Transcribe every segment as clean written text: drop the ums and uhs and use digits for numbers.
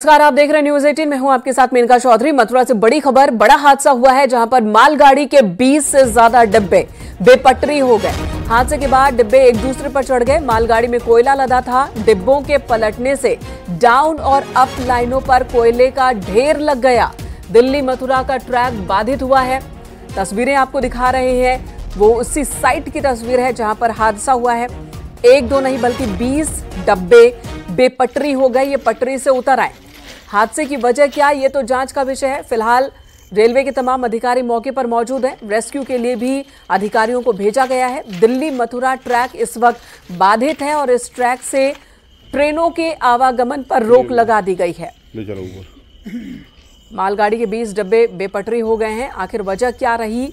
नमस्कार, आप देख रहे हैं न्यूज 18। मैं हूं आपके साथ मेनका चौधरी। मथुरा से बड़ी खबर, बड़ा हादसा हुआ है जहां पर मालगाड़ी के 20 से ज्यादा डिब्बे बेपटरी हो गए। हादसे के बाद डिब्बे एक दूसरे पर चढ़ गए। मालगाड़ी में कोयला लदा था। डिब्बों के पलटने से डाउन और अप लाइनों पर कोयले का ढेर लग गया। दिल्ली मथुरा का ट्रैक बाधित हुआ है। तस्वीरें आपको दिखा रहे हैं, वो उसी साइट की तस्वीर है जहां पर हादसा हुआ है। एक दो नहीं बल्कि 20 डब्बे बेपटरी हो गए, ये पटरी से उतर आए। हादसे की वजह क्या, ये तो जांच का विषय है। फिलहाल रेलवे के तमाम अधिकारी मौके पर मौजूद हैं। रेस्क्यू के लिए भी अधिकारियों को भेजा गया है। दिल्ली मथुरा ट्रैक इस वक्त बाधित है और इस ट्रैक से ट्रेनों के आवागमन पर रोक लगा दी गई है। मालगाड़ी के 20 डब्बे बेपटरी हो गए हैं। आखिर वजह क्या रही,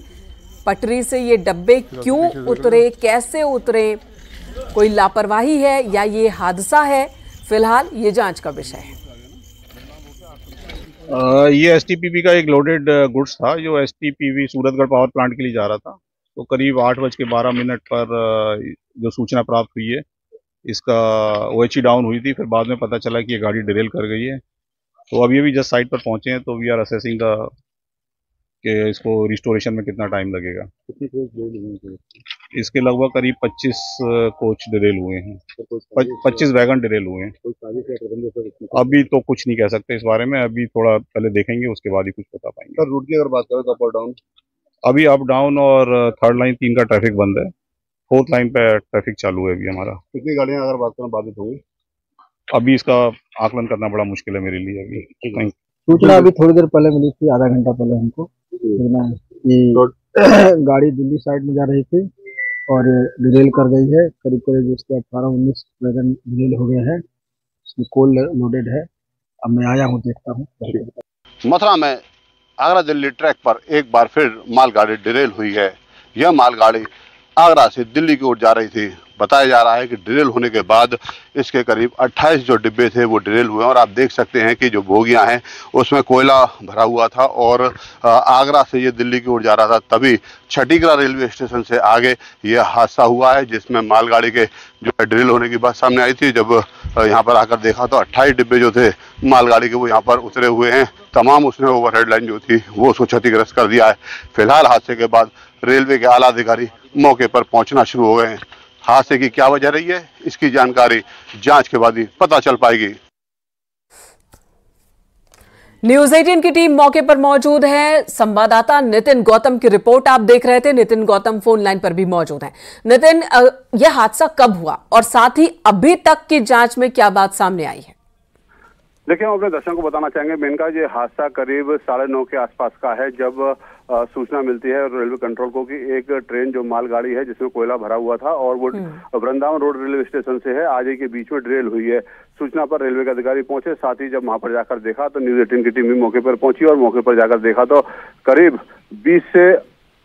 पटरी से ये डब्बे क्यों उतरे, कैसे उतरे, कोई लापरवाही है या ये हादसा है, फिलहाल ये जांच का विषय है। ये एसटीपीवी का एक लोडेड गुड्स था जो एसटीपीवी सूरतगढ़ पावर प्लांट के लिए जा रहा था। तो करीब 8:12 पर जो सूचना प्राप्त हुई है, इसका OHE डाउन हुई थी। फिर बाद में पता चला कि ये गाड़ी डिरेल कर गई है। तो अभी जस्ट साइट पर पहुंचे हैं, तो वी आर असेसिंग कि इसको रिस्टोरेशन में कितना टाइम लगेगा। इसके लगभग करीब 25 कोच डिरेल हुए हैं, 25 वैगन डिरेल हुए हैं। अभी तो कुछ नहीं कह सकते इस बारे में, अभी थोड़ा पहले देखेंगे, उसके बाद ही कुछ बता पाएंगे। सर, रूट की अगर बात करें तो अप और डाउन? अभी अप डाउन और थर्ड लाइन 3 का ट्रैफिक बंद है। फोर्थ लाइन पे ट्रैफिक चालू है अभी हमारा। कितनी गाड़ियां अगर बात करें बाधित होंगी? अभी इसका आकलन करना बड़ा मुश्किल है मेरे लिए अभी। सूचना अभी थोड़ी देर पहले मिली थी, आधा घंटा पहले हमको कि गाड़ी दिल्ली साइड में जा रही थी और डिरेल कर गई है। करीब करीब उसके 18-19 वैगन डिरेल हो गए हैं। इसमें कोल लोडेड है। अब मैं आया हूँ, देखता हूँ। मथुरा में आगरा दिल्ली ट्रैक पर एक बार फिर मालगाड़ी डिरेल हुई है। यह मालगाड़ी आगरा से दिल्ली की ओर जा रही थी। बताया जा रहा है कि डिरेल होने के बाद इसके करीब 28 जो डिब्बे थे वो डिरेल हुए और आप देख सकते हैं कि जो बोगियां हैं उसमें कोयला भरा हुआ था और आगरा से ये दिल्ली की ओर जा रहा था। तभी छठीगढ़ रेलवे स्टेशन से आगे यह हादसा हुआ है, जिसमें मालगाड़ी के जो डिरेल होने की बात सामने आई थी। जब यहाँ पर आकर देखा तो 28 डिब्बे जो थे मालगाड़ी के वो यहाँ पर उतरे हुए हैं। तमाम उसने ओवरहेड लाइन जो थी वो उसको क्षतिग्रस्त कर दिया है। फिलहाल हादसे के बाद रेलवे के आला अधिकारी मौके पर पहुंचना शुरू हो गए हैं। हादसे की क्या वजह रही है, इसकी जानकारी जांच के बाद ही पता चल पाएगी। न्यूज 18 की टीम मौके पर मौजूद है। संवाददाता नितिन गौतम की रिपोर्ट आप देख रहे थे। नितिन गौतम फोन लाइन पर भी मौजूद हैं। नितिन, यह हादसा कब हुआ और साथ ही अभी तक की जांच में क्या बात सामने आई है? देखिए, हम अपने दर्शकों को बताना चाहेंगे, मेनका ये हादसा करीब 9:30 के आसपास का है, जब सूचना मिलती है रेलवे कंट्रोल को कि एक ट्रेन जो मालगाड़ी है जिसमें कोयला भरा हुआ था और वो वृंदावन रोड रेलवे स्टेशन से है आजे के बीच में डिरेल हुई है। सूचना पर रेलवे के अधिकारी पहुंचे। साथ ही जब वहां पर जाकर देखा तो न्यूज 18 की टीम भी मौके पर पहुंची और मौके पर जाकर देखा तो करीब 20 से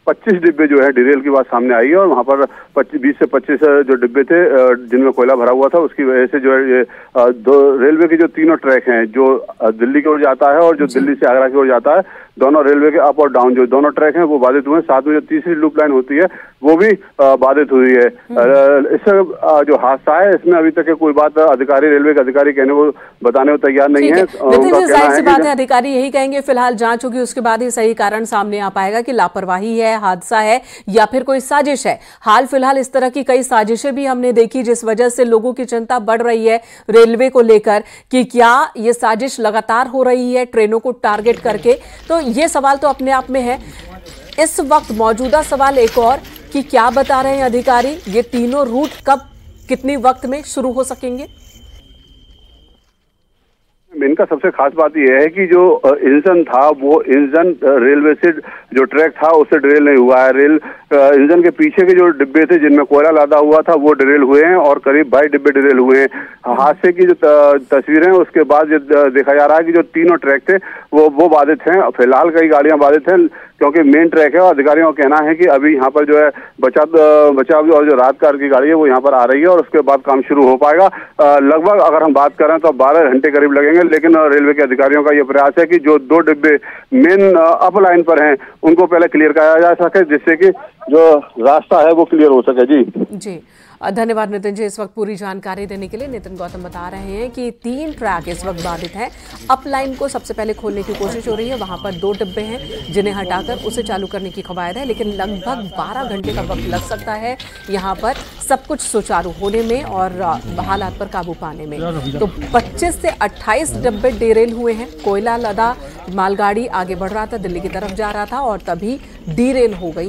25 डिब्बे जो है डिरेल की बात सामने आई है और वहां पर 20 से 25 जो डिब्बे थे जिनमें कोयला भरा हुआ था, उसकी वजह से जो है ये रेलवे के जो तीनों ट्रैक हैं, जो दिल्ली की ओर जाता है और जो दिल्ली से आगरा की ओर जाता है, दोनों रेलवे के अप और डाउन जो दोनों ट्रैक हैं वो बाधित हुए हैं। साथ में जो तीसरी लूप लाइन होती है वो भी बाधित हुई है। इससे जो हादसा है इसमें अभी तक कोई बात अधिकारी, रेलवे के अधिकारी कहने को बताने को तैयार नहीं है। जाहिर सी बात है, अधिकारी यही कहेंगे। फिलहाल जांच होगी, उसके बाद ही सही कारण सामने आ पाएगा कि लापरवाही है, हादसा है या फिर कोई साजिश है। हाल फिलहाल इस तरह की कई साजिशें भी हमने देखी, जिस वजह से लोगों की चिंता बढ़ रही है रेलवे को लेकर कि क्या ये साजिश लगातार हो रही है ट्रेनों को टारगेट करके। तो ये सवाल तो अपने आप में है। इस वक्त मौजूदा सवाल एक और कि क्या बता रहे हैं अधिकारी, ये तीनों रूट कब कितनी वक्त में शुरू हो सकेंगे? इनका सबसे खास बात यह है कि जो इंजन था वो इंजन रेलवे से जो ट्रैक था उससे डिरेल नहीं हुआ है। इंजन के पीछे के जो डिब्बे थे जिनमें कोयला लादा हुआ था वो डिरेल हुए हैं और करीब 22 डिब्बे डिरेल हुए हैं। हादसे की जो तस्वीरें हैं उसके बाद देखा जा रहा है कि जो तीनों ट्रैक थे वो बाधित हैं। फिलहाल कई गाड़ियां बाधित हैं क्योंकि मेन ट्रैक है और अधिकारियों का कहना है कि अभी यहाँ पर जो है बचाव और जो रात कार की गाड़ी है वो यहाँ पर आ रही है और उसके बाद काम शुरू हो पाएगा। लगभग अगर हम बात करें तो 12 घंटे करीब लगेंगे, लेकिन रेलवे के अधिकारियों का ये प्रयास है कि जो 2 डिब्बे मेन अप लाइन पर हैं उनको पहले क्लियर कराया जा सके, जिससे कि जो रास्ता है वो क्लियर हो सके। जी। धन्यवाद नितिन जी इस वक्त पूरी जानकारी देने के लिए। नितिन गौतम बता रहे हैं कि 3 ट्रैक इस वक्त बाधित हैं। अप लाइन को सबसे पहले खोलने की कोशिश हो रही है, वहां पर 2 डिब्बे हैं जिन्हें हटाकर उसे चालू करने की कवायद है, लेकिन लगभग 12 घंटे का वक्त लग सकता है यहाँ पर सब कुछ सुचारू होने में और हालात पर काबू पाने में। तो 25 से 28 डिब्बे डिरेल हुए हैं। कोयला लदा मालगाड़ी आगे बढ़ रहा था, दिल्ली की तरफ जा रहा था और तभी डिरेल हो गई।